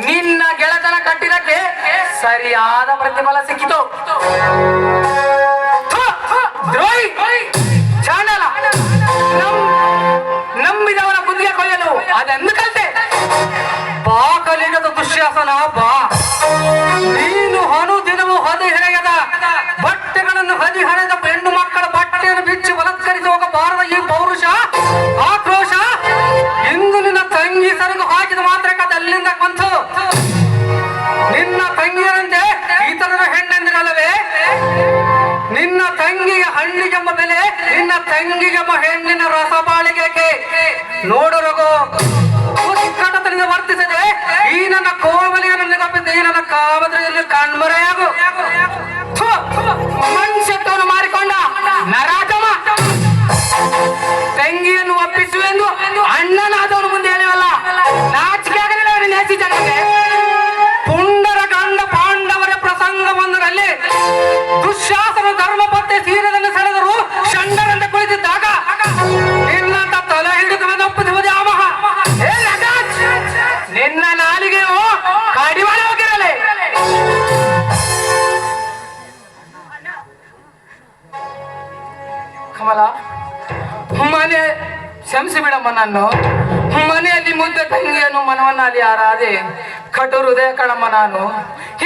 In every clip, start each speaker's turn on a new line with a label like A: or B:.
A: ನಿನ್ನ ಗೆಳೆತನ ಕಟ್ಟಿದಕ್ಕೆ ಸರಿಯಾದ ಪ್ರತಿಫಲ ಸಿಕ್ಕಿತು. ದ್ರೋಹಿ ಚಾಂಡಾಲ, ನಂಬಿದವರ ಬುದ್ಧಿಗೆ ಕೊಯ್ಯಲು ಅದೆಂದು ಕಲಿತೆ? ಬಾ ಕಲಿಗದ ದುಶ್ಯಾಸನ ಬಾ. ನೀನು ದಿನವೂ ಹದಿಹರೆಯದ ಬಟ್ಟೆಗಳನ್ನು ಹದಿಹರೆದ ಹೆಣ್ಣು ಮಕ್ಕಳ ಬಟ್ಟೆಯನ್ನು ಬಿಚ್ಚಿ ಬಲತ್ಕರಿಸಿ ಹೋಗಬಾರದ ಈ ಪೌರುಷ ಆಕ್ರೋಶ ಇಂದು ನಿನ್ನ ತಂಗಿ ಸರಿಗೂ ಹಾಕಿದ ಮಾತ್ರಕ್ಕೆ ಅದಲ್ಲಿಂದ ಬಂತು. ನಿನ್ನ ತಂಗಿಯರಂತೆ ಈತನ ಹೆಣ್ಣೆಂದಿರಲ್ಲವೇ? ನಿನ್ನ ತಂಗಿಗೆ ಹಣ್ಣಿಗೆಂಬ ಬೆಲೆ, ನಿನ್ನ ತಂಗಿಗೆಂಬ ಹೆಣ್ಣಿನ ರಸಬಾಳಿಗೆ ನೋಡರಗೋ ಕಟತನಿಂದ ವರ್ತಿಸದೆ ಈ ನನ್ನ ಕೋಮಲಿಯನ್ನು ನಿಗಪ್ಪಿದ್ದ ಈ ನನ್ನ ಕಾಮದ್ರಲ್ಲಿ ಕಣ್ಮರೆಯಾಗು. ಮನುಷ್ಯತ್ವವನ್ನು ಮಾರಿಕೊಂಡ ನರಾಜಮ ತಂಗಿಯನ್ನು ಒಪ್ಪಿಸುವೆಂದು ಅಣ್ಣನಾದವನು ಮುಂದೆ ಹೇಳಿವಲ್ಲ, ನಾಚಿಕೆ ಆಗಲಿಲ್ಲ ಅವನಿಗೆ ಹೆಸಿ ಜನಕ್ಕೆ. ಪುಂಡರ ಗಂಡ ಪಾಂಡವರ ಪ್ರಸಂಗ ಬಂದರಲ್ಲಿ ದುಶ್ಯಾಸನ ಧರ್ಮಪತ್ತೆ ಸೀರದನ್ನು ಸೆಳೆದರು ಷಂಡರಂತೆ ಕುಳಿತಿದ್ದಾಗ ನಿನ್ನಂತ ತಲೆ ಹಿಡಿದು ಒಪ್ಪಿಸುವುದೇ ಆಮಹ. ನಿನ್ನ ನಾಲಿಗೆಯು ಕಡಿವಾಣ ಹೋಗಿರಲಿ. ಕಮಲ, ಮನೆ ಕ್ಷಮಿಸಿ ಬಿಡಮ್ಮ. ನಾನು ಮನೆಯಲ್ಲಿ ಮುದ್ದೆ ತಂಗಿಯನ್ನು ಮನವನ್ನಲ್ಲಿ ಯಾರಾದೆ ಕಟು ಹೃದಯ ಕಣಮ್ಮ. ನಾನು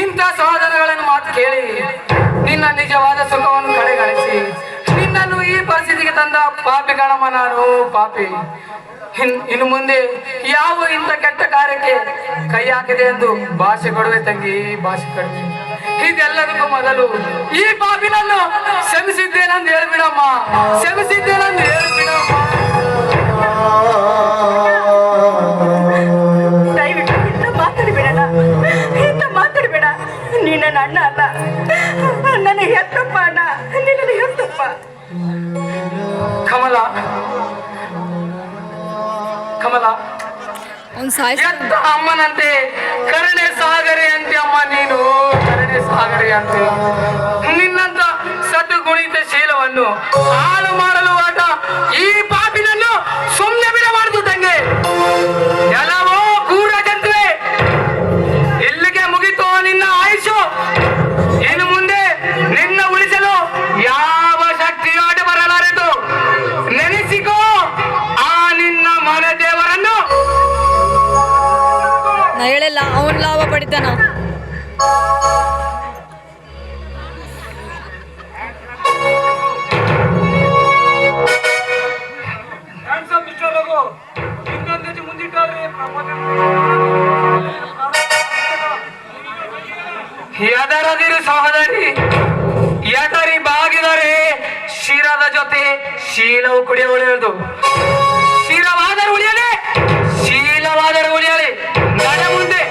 A: ಇಂಥ ಸಹೋದರಗಳನ್ನು ಮಾತು ಕೇಳಿ ನಿನ್ನ ನಿಜವಾದ ಸುಖವನ್ನು ಕಡೆಗಣಿಸಿ ನಿನ್ನನ್ನು ಈ ಪರಿಸ್ಥಿತಿಗೆ ತಂದ ಪಾಪಿ ಕಣಮ್ಮ. ನಾನು ಪಾಪಿ. ಇನ್ನು ಮುಂದೆ ಯಾವ ಇಂಥ ಕೆಟ್ಟ ಕಾರ್ಯಕ್ಕೆ ಕೈ ಹಾಕಿದೆ ಎಂದು ಭಾಷೆ ಕೊಡುವೆ ತಂಗಿ, ಭಾಷೆ ಕೊಡುವೆ. ಇದೆಲ್ಲದಕ್ಕೂ ಮೊದಲು ಈ ಪಾಪಿನನ್ನು ಕ್ಷಮಿಸಿದ್ದೇನೆಂದು ಹೇಳ್ಬಿಡಮ್ಮ, ಕ್ಷಮಿಸಿದ್ದೇನೆಂದು ಹೇಳ್ಬಿಡಮ್ಮ.
B: ದಯವಿಟ್ಟು ಇಂಥ ಮಾತಾಡಬೇಡ, ಇಂಥ ಮಾತಾಡಬೇಡ. ನೀನು ನನ್ನ ಅಣ್ಣ ಅಲ್ಲ, ನನಗೆ ಹೆತ್ತಪ್ಪ ಅಣ್ಣ, ನಿನ್ನ ಹೆತ್ತಪ್ಪ.
A: ಕಮಲ, ಕಮಲ ಅಮ್ಮನಂತೆ ಕರುಣೆ ಸಾಗರೆ ಅಂತೆ ಅಮ್ಮ. ನೀನು ಕರುಣೆ ಸಾಗರೆ ಅಂತೆ. ನಿನ್ನಂತ ಸತು ಗುಣಿತ ಶೀಲವನ್ನು ಹಾಳು ಮಾಡಲು ಆಟ ಈ ಪಾಪಿನನ್ನು ಸುಮ್ಮನೆ ಬಿಡಬಾರದು ತಂಗೆ. ಎಲ್ಲವೋ ಕ್ರೂರ ಜಂತುವೆ, ಇಲ್ಲಿಗೆ ಮುಗಿತು ನಿನ್ನ ಆಯುಷು. ಇನ್ನು ಮುಂದೆ ನಿನ್ನ ಉಳಿಸಲು ಯಾವ ಶಕ್ತಿಯೂ ಅಡ್ಡ ಬರಲಾರದು. ನೆನೆಸಿಕೋ ಆ ನಿನ್ನ ಮನೆ ದೇವರನ್ನು.
C: ನಾ ಹೇಳಿಲ್ಲ ಅವನ್ ಲಾಭ ಪಡಿತಾನ.
A: ಎದರದಿರು ಸಹೋದರಿ, ಎದರಿ ಬಾಗಿದರೆ ಶಿರದ ಜೊತೆ ಶೀಲವು ಕುಡಿಯ ಉಳಿಯುವುದು. ಶಿರವಾದರೂ ಉಳಿಯಲಿ, ಶೀಲವಾದರೂ ಉಳಿಯಲಿ. ನಡ ಮುಂದೆ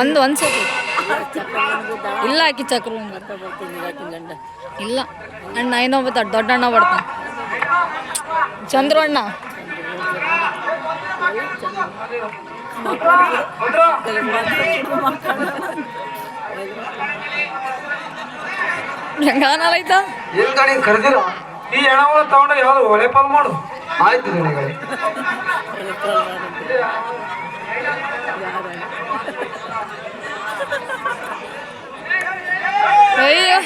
C: ಒಂದು ಸತಿ ಇಲ್ಲ ಆಕಿ ಚಕ್ರ ಇಲ್ಲ ಅಣ್ಣ ಇನ್ನೊಬ್ಬ ದೊಡ್ಡ ಅಣ್ಣ ಬರ್ತಾನೆ, ಚಂದ್ರು ಅಣ್ಣ. ಹೆಂಗಾನಲ್ಲೈತಾ
A: ಕರೆದಿರ ಈ ಹೆಣವನ್ನು ತಗೊಂಡು ಯಾವ್ದು ಒಲೆ ಪಾಲ್ ಮಾಡು. ಆಯ್ತು ನಿನಗೆ
C: ಅಯ್ಯೋ